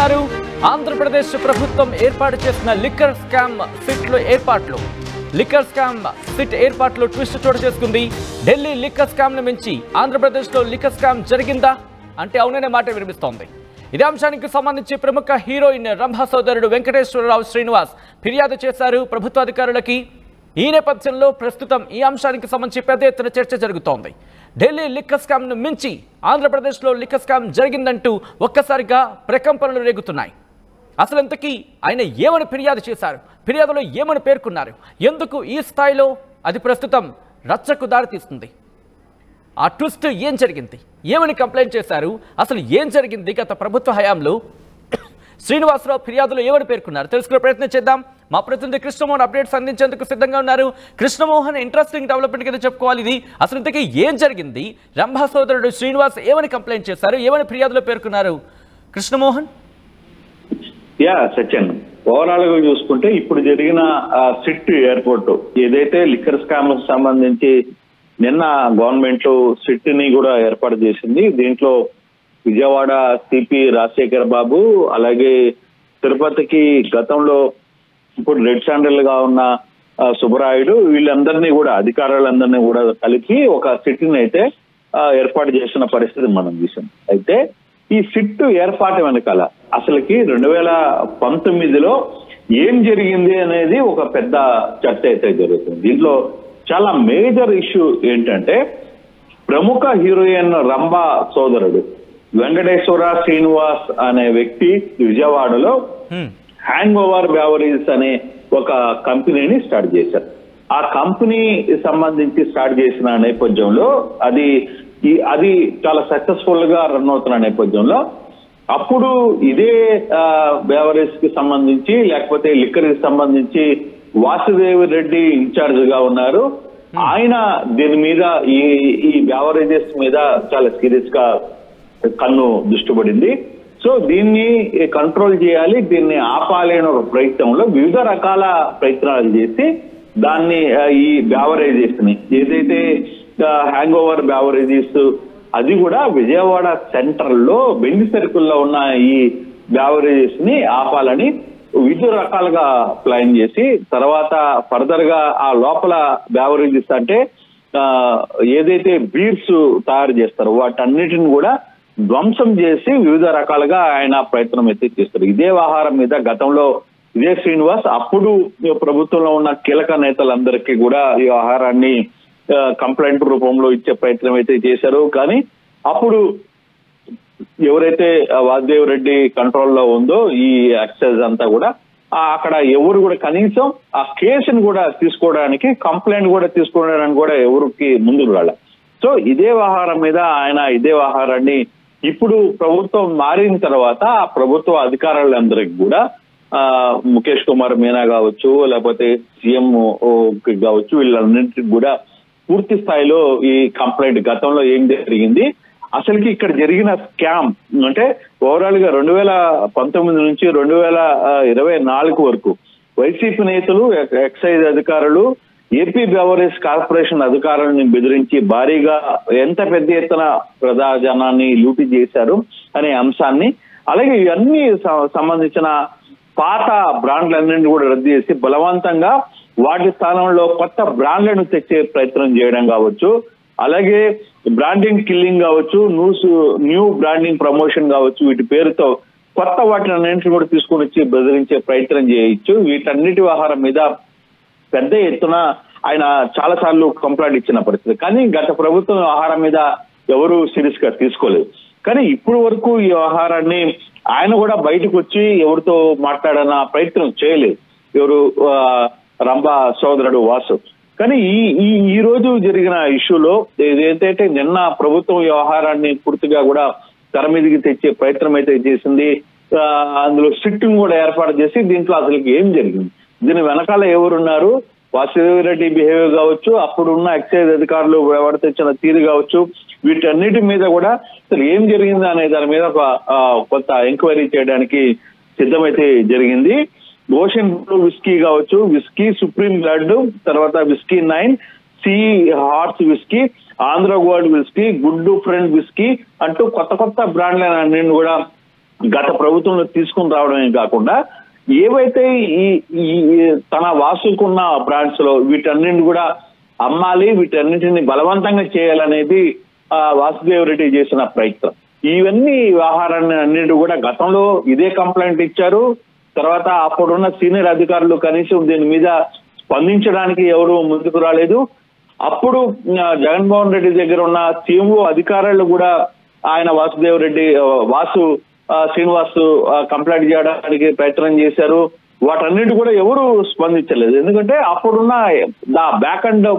చూస్తున్నారు ఆంధ్రప్రదేశ్ ప్రభుత్వం ఏర్పాటు చేసిన లిక్కర్ స్కామ్ సిట్లో ఏర్పాట్లు. లిక్కర్ స్కామ్ సిట్ ఏర్పాట్లు ట్విస్ట్ చోటు చేసుకుంది. ఢిల్లీ లిక్కర్ స్కామ్ ను మించి ఆంధ్రప్రదేశ్లో లిక్కర్ స్కామ్ జరిగిందా అంటే అవుననే మాట వినిపిస్తోంది. ఇదే అంశానికి సంబంధించి ప్రముఖ హీరోయిన్ రంభ సోదరుడు వెంకటేశ్వరరావు శ్రీనివాస్ ఫిర్యాదు చేశారు ప్రభుత్వ అధికారులకి. ఈ నేపథ్యంలో ప్రస్తుతం ఈ అంశానికి సంబంధించి పెద్ద ఎత్తున చర్చ జరుగుతోంది. ఢిల్లీ లిక్కర్ స్కామ్ ను మించి ఆంధ్రప్రదేశ్లో లిక్కర్ స్కామ్ జరిగిందంటూ ఒక్కసారిగా ప్రకంపనలు రేగుతున్నాయి. అసలు ఇంతకీ ఆయన ఏమని ఫిర్యాదు చేశారు, ఫిర్యాదులో ఏమని పేర్కొన్నారు, ఎందుకు ఈ స్థాయిలో, అది ప్రస్తుతం రచ్చకు దారితీస్తుంది. ఆ ట్విస్ట్ ఏం జరిగింది, ఏమని కంప్లైంట్ చేశారు, అసలు ఏం జరిగింది గత ప్రభుత్వ హయాంలో, శ్రీనివాసరావు ఫిర్యాదులో ఏమని పేర్కొన్నారు తెలుసుకునే ప్రయత్నం చేద్దాం. మా ప్రతినిధి కృష్ణమోహన్ అప్డేట్స్ అందించేందుకు సిద్ధంగా ఉన్నారు. కృష్ణమోహన్, ఇంట్రెస్టింగ్ డెవలప్మెంట్ కింద చెప్పుకోవాలి ఇది. అసలు ఇంతకీ ఏం జరిగింది, రంభ సోదరుడు శ్రీనివాస్ ఏమని కంప్లైంట్ చేశారు, ఏమని ఫిర్యాదులో పేర్కొన్నారు కృష్ణమోహన్? సచిన్, ఓవరాల్ గా చూసుకుంటే ఇప్పుడు జరిగిన సిట్ ఎయిర్పోర్ట్ ఏదైతే లిక్కర్ స్కామ్ సంబంధించి నిన్న గవర్నమెంట్ సిట్ ని కూడా ఏర్పాటు చేసింది. దీంట్లో విజయవాడ సిపి రాజశేఖర్ బాబు, అలాగే తిరుపతికి గతంలో ఇప్పుడు రెడ్ శాండల్ గా ఉన్న సుబ్బరాయుడు, వీళ్ళందరినీ కూడా అధికారులందరినీ కూడా కలిపి ఒక సిట్ ని అయితే ఏర్పాటు చేసిన పరిస్థితి మనం చూసాం. అయితే ఈ సిట్ ఏర్పాటు వెనకాల అసలుకి 2019లో ఏం జరిగింది అనేది ఒక పెద్ద చర్చ అయితే జరుగుతుంది. దీంట్లో చాలా మేజర్ ఇష్యూ ఏంటంటే ప్రముఖ హీరోయిన్ రంభ సోదరుడు వెంకటేశ్వర శ్రీనివాస్ అనే వ్యక్తి విజయవాడలో హ్యాంగ్ ఓవర్ బ్యావరీస్ అనే ఒక కంపెనీని స్టార్ట్ చేశారు. ఆ కంపెనీ సంబంధించి స్టార్ట్ చేసిన నేపథ్యంలో అది చాలా సక్సెస్ఫుల్ గా రన్ అవుతున్న నేపథ్యంలో అప్పుడు ఇదే బ్యావరీస్ కి సంబంధించి లేకపోతే లిక్కర్ కి సంబంధించి వాసుదేవ్ రెడ్డి ఇన్ఛార్జ్ గా ఉన్నారు. ఆయన దీని మీద ఈ బ్యావరేజెస్ మీద చాలా సీరియస్ గా కన్ను దృష్టి పడింది. సో దీన్ని కంట్రోల్ చేయాలి, దీన్ని ఆపాలి అనే ఒక ప్రయత్నంలో వివిధ రకాల ప్రయత్నాలు చేసి దాన్ని ఈ బ్యావరేజెస్ ని ఏదైతే హ్యాంగ్ ఓవర్ బ్యావరేజెస్ అది కూడా విజయవాడ సెంటర్ లో బెండి సర్కిల్లో ఉన్న ఈ బ్యావరేజెస్ ని ఆపాలని వివిధ రకాలుగా ప్లాన్ చేసి తర్వాత ఫర్దర్ గా ఆ లోపల బ్యావరేజెస్ అంటే ఏదైతే బీర్స్ తయారు చేస్తారో వాటన్నిటిని కూడా ధ్వంసం చేసి వివిధ రకాలుగా ఆయన ప్రయత్నం అయితే చేస్తారు. ఇదే వ్యవహారం మీద గతంలో ఇదే శ్రీనివాస్ అప్పుడు ప్రభుత్వంలో ఉన్న కీలక నేతలందరికీ కూడా ఈ వ్యవహారాన్ని కంప్లైంట్ రూపంలో ఇచ్చే ప్రయత్నం అయితే చేశారు. కానీ అప్పుడు ఎవరైతే వాసుదేవ్ రెడ్డి కంట్రోల్లో ఉందో ఈ ఎక్సైజ్ అంతా కూడా అక్కడ ఎవరు కూడా కనీసం ఆ కేసును కూడా తీసుకోవడానికి, కంప్లైంట్ కూడా తీసుకోవడానికి కూడా ఎవరికి ముందుకు రాలే. సో ఇదే వ్యవహారం మీద ఆయన ఇదే వ్యవహారాన్ని ఇప్పుడు ప్రభుత్వం మారిన తర్వాత ఆ ప్రభుత్వ అధికారులందరికీ కూడా ముఖేష్ కుమార్ మీనా కావచ్చు, లేకపోతే సీఎం కావచ్చు, వీళ్ళన్నింటికి కూడా పూర్తి స్థాయిలో ఈ కంప్లైంట్ గతంలో ఏం జరిగింది, అసలుకి ఇక్కడ జరిగిన స్కామ్ అంటే ఓవరాల్ గా 2019 నుంచి 2024 వరకు వైసీపీ నేతలు, ఎక్సైజ్ అధికారులు, ఏపీ బెవరేజ్ కార్పొరేషన్ అధికారులను బెదిరించి భారీగా ఎంత పెద్ద ఎత్తున ప్రజాజనాన్ని లూటీ చేశారు అనే అంశాన్ని, అలాగే ఇవన్నీ సంబంధించిన పాత బ్రాండ్లన్నింటినీ కూడా రద్దు చేసి బలవంతంగా వాటి స్థానంలో కొత్త బ్రాండ్లను తెచ్చే ప్రయత్నం చేయడం కావచ్చు, అలాగే బ్రాండింగ్ కిల్లింగ్ కావచ్చు, న్యూ బ్రాండింగ్ ప్రమోషన్ కావచ్చు, వీటి పేరుతో కొత్త వాటిని అన్నింటిని కూడా తీసుకొని వచ్చి బెదిరించే ప్రయత్నం చేయొచ్చు. వీటన్నిటి వ్యవహారం మీద పెద్ద ఎత్తున ఆయన చాలా సార్లు కంప్లైంట్ ఇచ్చిన పరిస్థితి. కానీ గత ప్రభుత్వం వ్యవహారం మీద ఎవరు సీరియస్ గా తీసుకోలేదు. కానీ ఇప్పుడు వరకు ఈ వ్యవహారాన్ని ఆయన కూడా బయటకు వచ్చి ఎవరితో మాట్లాడన ప్రయత్నం చేయలేదు, ఎవరు రంభ సోదరుడు వాసు. కానీ ఈ రోజు జరిగిన ఇష్యూలో ఏదైతే నిన్న ప్రభుత్వం వ్యవహారాన్ని పూర్తిగా కూడా తెర మీదకి తెచ్చే ప్రయత్నం అయితే చేసింది. అందులో సిట్టింగ్ కూడా ఏర్పాటు చేసి దీంట్లో అసలు ఏం జరిగింది, దీని వెనకాల ఎవరున్నారు, వాసుదేవ్ రెడ్డి బిహేవియర్ కావచ్చు, అప్పుడున్న ఎక్సైజ్ అధికారులు తెచ్చిన తీరు కావచ్చు, వీటన్నిటి మీద కూడా అసలు ఏం జరిగింది అనే దాని మీద కొంత ఎంక్వైరీ చేయడానికి సిద్ధమైతే జరిగింది. ఓషన్ బ్లూ విస్కీ కావచ్చు, విస్కీ సుప్రీం బ్లడ్, తర్వాత whisky 9, sea horse whisky, Andhra gold whisky, good friend whisky అంటూ కొత్త కొత్త బ్రాండ్లన్నీ కూడా గత ప్రభుత్వంలో తీసుకుని రావడమే కాకుండా ఏవైతే ఈ తన వాసుకున్న బ్రాండ్స్ లో వీటన్నింటిని కూడా అమ్మాలి, వీటన్నింటిని బలవంతంగా చేయాలనేది వాసుదేవ్ రెడ్డి చేసిన ప్రయత్నం. ఇవన్నీ వ్యవహారాన్ని అన్నింటి కూడా గతంలో ఇదే కంప్లైంట్ ఇచ్చారు. తర్వాత అప్పుడున్న సీనియర్ అధికారులు కనీసం దీని మీద స్పందించడానికి ఎవరు ముందుకు రాలేదు. అప్పుడు జగన్మోహన్ రెడ్డి దగ్గర ఉన్న సీఎంఓ అధికారులు కూడా ఆయన వాసుదేవ్ రెడ్డి శ్రీనివాస్ కంప్లైంట్ చేయడానికి ప్రయత్నం చేశారు. వాటన్నిటి కూడా ఎవరు స్పందించలేదు. ఎందుకంటే అప్పుడున్న బ్యాక్ అండ్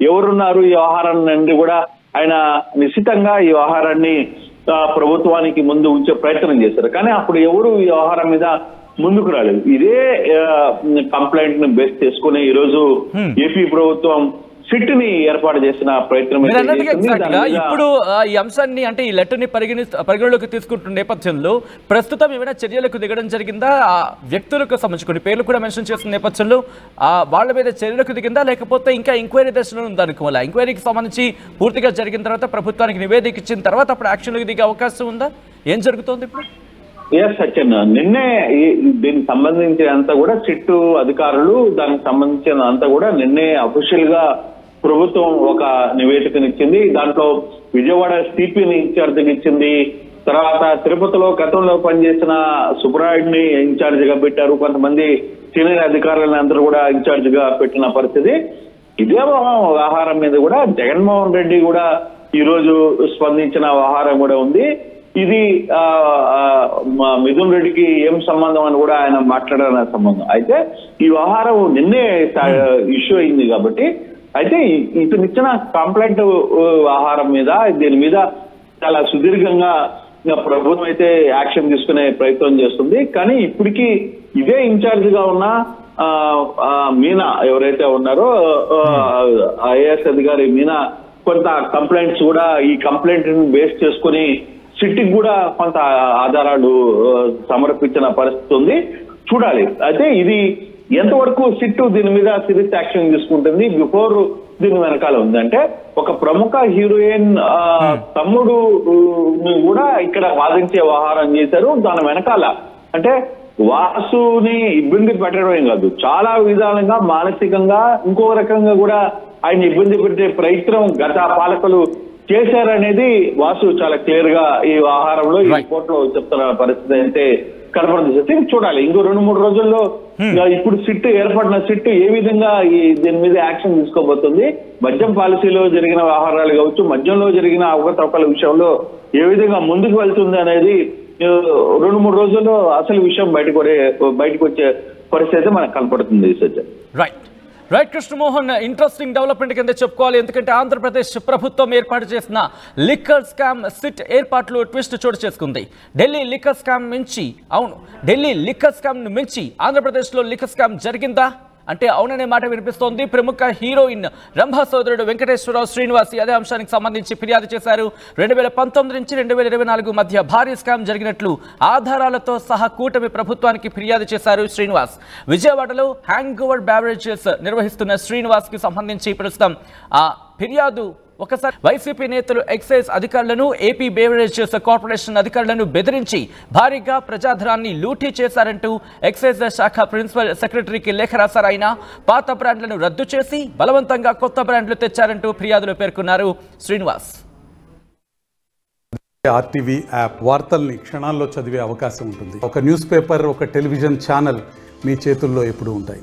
ఎవరున్నారు ఈ వ్యవహారాన్ని కూడా ఆయన నిశ్చితంగా ఈ వ్యవహారాన్ని ప్రభుత్వానికి ముందు ఉంచే ప్రయత్నం చేశారు. కానీ అప్పుడు ఎవరు ఈ వ్యవహారం మీద ముందుకు రాలేదు. ఇదే కంప్లైంట్ ని బేస్ చేసుకుని ఈరోజు ఏపీ ప్రభుత్వం సిట్ ని ఏర్పాటు చేసిన ప్రయత్నం. ఇప్పుడు ఈ అంశాన్ని అంటే ఈ లెటర్ ని పరిగణలోకి తీసుకుంటున్న నేపథ్యంలో ప్రస్తుతం ఏమైనా చర్యలకు దిగడం జరిగిందా? ఆ వ్యక్తులకు సంబంధించి కొన్ని పేర్లు కూడా మెన్షన్ చేస్తున్న నేపథ్యంలో వాళ్ళ మీద చర్యలకు దిగిందా, లేకపోతే ఇంకా ఎంక్వైరీ దశలో ఉందనుకోవాలా? ఎంక్వైరీకి సంబంధించి పూర్తిగా జరిగిన తర్వాత ప్రభుత్వానికి నివేదిక ఇచ్చిన తర్వాత అప్పుడు యాక్షన్లకు దిగే అవకాశం ఉందా? ఏం జరుగుతోంది ఇప్పుడు? ఎస్ సత్యన్, నిన్నే దీనికి సంబంధించినంతా కూడా సిట్టు అధికారులు దానికి సంబంధించిన అంతా కూడా నిన్నే అఫీషియల్ గా ప్రభుత్వం ఒక నివేదికనిచ్చింది. దాంట్లో విజయవాడ సిపిని ఇన్ఛార్జిగా ఇచ్చింది. తర్వాత తిరుపతిలో గతంలో పనిచేసిన సుబ్రాయుడిని ఇన్ఛార్జ్ గా పెట్టారు. కొంతమంది సీనియర్ అధికారులను అందరూ కూడా ఇన్ఛార్జ్ గా పెట్టిన పరిస్థితి. ఇదే వ్యవహారం మీద కూడా జగన్మోహన్ రెడ్డి కూడా ఈ రోజు స్పందించిన వ్యవహారం కూడా ఉంది. ఇది మిథున్ రెడ్డికి ఏం సంబంధం అని కూడా ఆయన మాట్లాడాలన్న సంబంధం. అయితే ఈ వ్యవహారం నిన్నే ఇష్యూ అయింది కాబట్టి అయితే ఇతను ఇచ్చిన కంప్లైంట్ వ్యవహారం మీద దీని మీద చాలా సుదీర్ఘంగా ప్రభుత్వం అయితే యాక్షన్ తీసుకునే ప్రయత్నం చేస్తుంది. కానీ ఇప్పటికీ ఇదే ఇన్ఛార్జ్ గా ఉన్న మీనా ఎవరైతే ఉన్నారో ఐఏఎస్ అధికారి మీనా కొంత కంప్లైంట్స్ కూడా ఈ కంప్లైంట్ బేస్ చేసుకుని సిట్కి కూడా కొంత ఆధారాలు సమర్పించిన పరిస్థితి ఉంది. చూడాలి. అయితే ఇది ఎంతవరకు సిట్టు దీని మీద సీరియస్ యాక్షన్ తీసుకుంటుంది. బిఫోర్ దీని వెనకాల ఉంది అంటే ఒక ప్రముఖ హీరోయిన్ తమ్ముడు కూడా ఇక్కడ వాదించే వ్యవహారం చేశారు. దాని వెనకాల అంటే వాసుని ఇబ్బంది పెట్టడమే కాదు, చాలా విధాలుగా మానసికంగా ఇంకో రకంగా కూడా ఆయన ఇబ్బంది పెట్టే ప్రయత్నం గత పాలకులు చేశారనేది వాసు చాలా క్లియర్ గా ఈ వ్యవహారంలో ఈ రిపోర్ట్ లో చెప్తున్న పరిస్థితి అయితే కనపడుతుంది. చూడాలి ఇంకో 2-3 రోజుల్లో ఇప్పుడు సిట్ ఏర్పడిన సిట్ ఏ విధంగా దీని మీద యాక్షన్ తీసుకోబోతుంది, మద్యం పాలసీలో జరిగిన వ్యవహారాలు కావచ్చు, మద్యంలో జరిగిన అవకతవకల విషయంలో ఏ విధంగా ముందుకు వెళ్తుంది అనేది 2-3 రోజుల్లో అసలు విషయం బయటకు వచ్చే పరిస్థితి మనకు కనపడుతుంది. సత్యం. రైట్ కృష్ణమోహన్, ఇంట్రెస్టింగ్ డెవలప్మెంట్ కింద చెప్పుకోవాలి. ఎందుకంటే ఆంధ్రప్రదేశ్ ప్రభుత్వం ఏర్పాటు చేసిన లిక్కర్ స్కామ్ సిట్ ఏర్పాట్లు ట్విస్ట్ చోటు చేసుకుంది. ఢిల్లీ లిక్కర్ స్కామ్ ను మించి ఆంధ్రప్రదేశ్లో లిక్కర్ స్కామ్ జరిగిందా అంటే అవుననే మాట వినిపిస్తోంది. ప్రముఖ హీరోయిన్ రంభా సోదరుడు వెంకటేశ్వరరావు శ్రీనివాస్ అదే అంశానికి సంబంధించి ఫిర్యాదు చేశారు. 2019 నుంచి 2024 మధ్య భారీ స్కామ్ జరిగినట్లు ఆధారాలతో సహా కూటమి ప్రభుత్వానికి ఫిర్యాదు చేశారు శ్రీనివాస్. విజయవాడలో హ్యాంగ్ ఓవర్ బ్యావరేజెస్ నిర్వహిస్తున్న శ్రీనివాస్ కి సంబంధించి ప్రస్తుతం ఆ ఫిర్యాదు ఒకసారి వైసీపీ నేతలు ఎక్సైజ్ అధికారులను, ఏపీ బేవరేజెస్ కార్పొరేషన్ అధికారులను బెదిరించి భారీగా ప్రజాధనాన్ని లూటీ చేశారంటూ ఎక్సైజ్ శాఖ ప్రిన్సిపల్ సెక్రటరీకి లేఖ రాశారు. ఆయన పాత బ్రాండ్లను రద్దు చేసి బలవంతంగా కొత్త బ్రాండ్లు తెచ్చారంటూ ఫిర్యాదులో పేర్కొన్నారు శ్రీనివాస్. ఆర్టీవీ యాప్ వార్తల్ని క్షణాల్లో చదివే అవకాశం ఉంటుంది. ఒక న్యూస్ పేపర్, ఒక టెలివిజన్ ఛానల్ మీ చేతుల్లో ఎప్పుడూ ఉంటాయి.